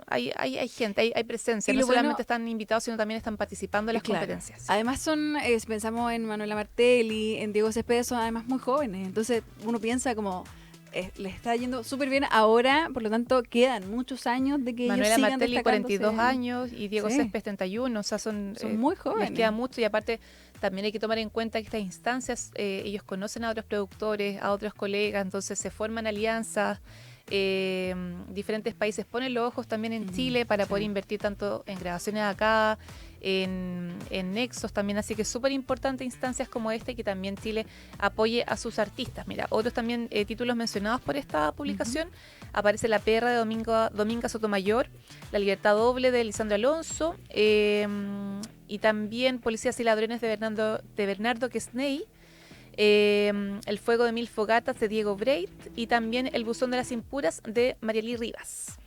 hay gente, hay presencia. Y No lo bueno, solamente están invitados, sino también están participando en las claro, competencias. Además si pensamos en Manuela Martelli, en Diego Céspedes, son además muy jóvenes. Entonces uno piensa como, les está yendo súper bien ahora, por lo tanto quedan muchos años de que Manuela ellos sigan Martelli, destacándose. 42 años, y Diego Sí. Céspedes, 31, o sea, son muy jóvenes. Les queda mucho, y aparte también hay que tomar en cuenta que estas instancias, ellos conocen a otros productores, a otros colegas, entonces se forman alianzas. Diferentes países ponen los ojos también en Chile para poder invertir tanto en grabaciones acá, en nexos también, así que es súper importante instancias como esta, y que también Chile apoye a sus artistas. Mira, otros también títulos mencionados por esta publicación: aparece La Perra de Dominga Sotomayor, La Libertad Doble de Lisandro Alonso, y también Policías y Ladrones de Bernardo Quesney, El Fuego de Mil Fogatas de Diego Breit, y también El Buzón de las Impuras de Marielí Rivas.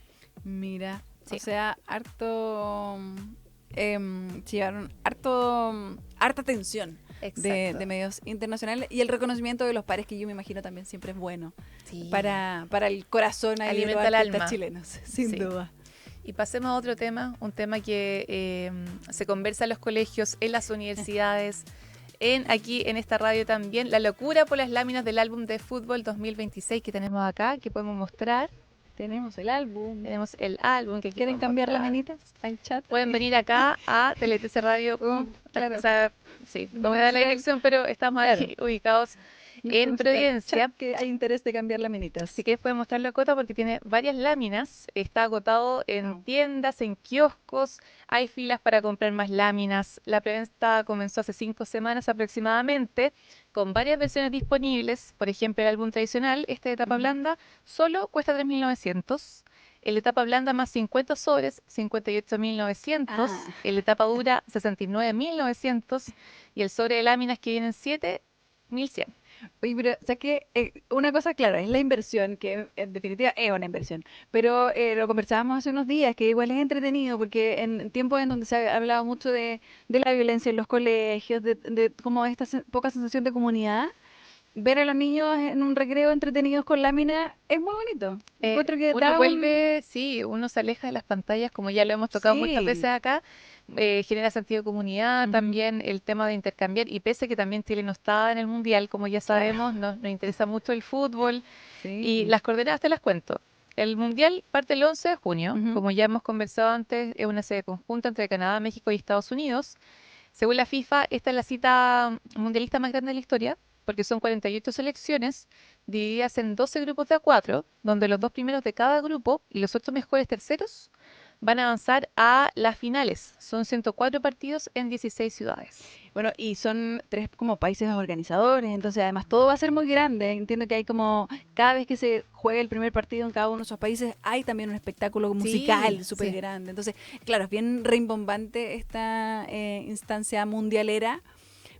Mira, sí. O sea, llevaron harta atención de medios internacionales, y el reconocimiento de los pares, que yo me imagino también siempre es bueno, sí, para el corazón ahí de los alimenta el artistas alma, chilenos, sin duda. Y pasemos a otro tema, un tema que se conversa en los colegios, en las universidades, aquí en esta radio también, la locura por las láminas del álbum de fútbol 2026 que tenemos acá, que podemos mostrar. Tenemos el álbum. Que ¿Quieren cambiar laminitas al chat? Pueden venir acá a Tele13 Radio. Claro. O sea, sí, no voy a dar la dirección, pero estamos aquí ubicados en Providencia. Que hay interés de cambiar laminitas. Si quieres puedes mostrarlo, Cota, porque tiene varias láminas. Está agotado en tiendas, en kioscos. Hay filas para comprar más láminas. La preventa comenzó hace 5 semanas aproximadamente, con varias versiones disponibles. Por ejemplo, el álbum tradicional, este de tapa blanda, solo cuesta 3.900. El de tapa blanda más 50 sobres, 58.900. El de tapa dura, 69.900. Y el sobre de láminas, que vienen 7.100. Oye, pero o sea que una cosa clara, es la inversión, que en definitiva es una inversión, pero lo conversábamos hace unos días, que igual es entretenido, porque en tiempos en donde se ha hablado mucho de la violencia en los colegios, de como esta poca sensación de comunidad, ver a los niños en un recreo entretenidos con láminas es muy bonito. Encuentro que uno se aleja de las pantallas, como ya lo hemos tocado muchas veces acá. Genera sentido de comunidad, también el tema de intercambiar, y pese que también Chile no está en el Mundial, como ya sabemos, nos interesa mucho el fútbol. Y las coordenadas te las cuento. El Mundial parte el 11 de junio. Ujú. Como ya hemos conversado antes, es una sede conjunta entre Canadá, México y Estados Unidos. Según la FIFA, esta es la cita mundialista más grande de la historia, porque son 48 selecciones divididas en 12 grupos de a 4, donde los 2 primeros de cada grupo y los 8 mejores terceros van a avanzar a las finales. Son 104 partidos en 16 ciudades. Bueno, y son 3 como países organizadores, entonces además todo va a ser muy grande. Entiendo que hay como, cada vez que se juega el primer partido en cada uno de esos países, hay también un espectáculo musical súper sí. grande. Entonces, claro, es bien rimbombante esta instancia mundialera,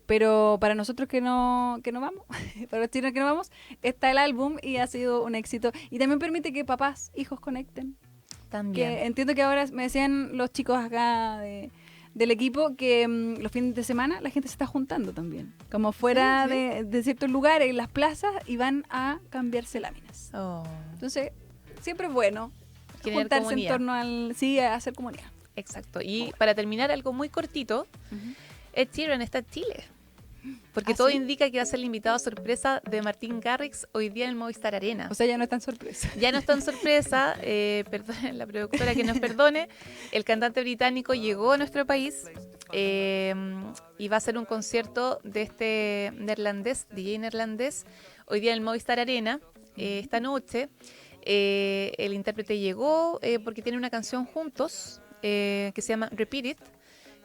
pero para nosotros que no vamos, para los chinos que no vamos, está el álbum y ha sido un éxito. Y también permite que papás, hijos conecten. También. Que entiendo que ahora me decían los chicos acá del equipo que los fines de semana la gente se está juntando también, como fuera Sí, sí. de ciertos lugares, en las plazas, y van a cambiarse láminas. Oh, Entonces, siempre es bueno Generar juntarse comunidad. en torno a hacer comunidad. exacto. Y para terminar, algo muy cortito, Ed Sheeran está en Chile. Porque ¿Ah, todo sí? indica que va a ser el invitado sorpresa de Martín Garrix hoy día en el Movistar Arena. O sea, ya no es tan sorpresa. Ya no es tan sorpresa, perdón, la productora que nos perdone, el cantante británico llegó a nuestro país y va a hacer un concierto de este neerlandés, DJ neerlandés, hoy día en el Movistar Arena, esta noche. El intérprete llegó porque tiene una canción juntos que se llama Repeat It,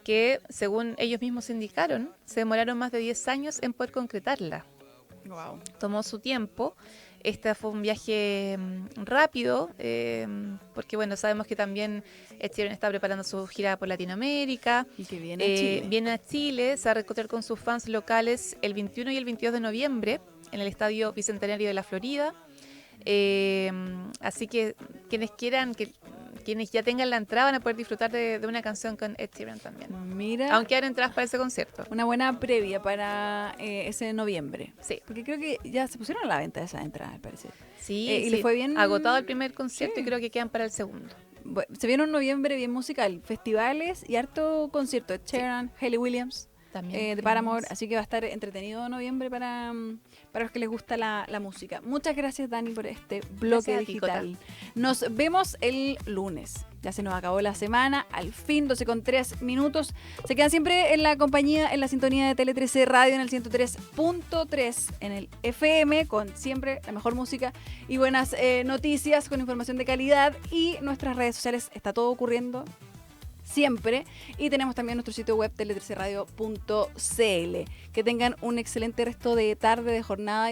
que según ellos mismos indicaron, se demoraron más de 10 años en poder concretarla. Wow. Tomó su tiempo. Este fue un viaje rápido, porque bueno, sabemos que también Ed Sheeran está preparando su gira por Latinoamérica. Y que viene a Chile. Viene a Chile, se va a reencontrar con sus fans locales el 21 y el 22 de noviembre en el Estadio Bicentenario de la Florida. Así que quienes ya tengan la entrada van a poder disfrutar de una canción con Ed Sheeran también. Mira, Aunque hay entradas para ese concierto. una buena previa para ese noviembre. Sí. Porque creo que ya se pusieron a la venta esas entradas, al parecer. Sí, ¿Y sí. le fue bien? Agotado el primer concierto Sí. y creo que quedan para el segundo. Bueno, se viene un noviembre bien musical, festivales y harto concierto. Sheeran, Hayley Williams, También de Paramore, tenemos- así que va a estar entretenido noviembre para los que les gusta la música. Muchas gracias, Dani, por este bloque Gracias a ti, digital. Nos vemos el lunes. Ya se nos acabó la semana, al fin, 12:03. Se quedan siempre en la compañía, en la sintonía de Tele 13 Radio, en el 103.3, en el FM, con siempre la mejor música y buenas noticias, con información de calidad, y nuestras redes sociales. Está todo ocurriendo siempre, y tenemos también nuestro sitio web tele13radio.cl. Que tengan un excelente resto de tarde, de jornada.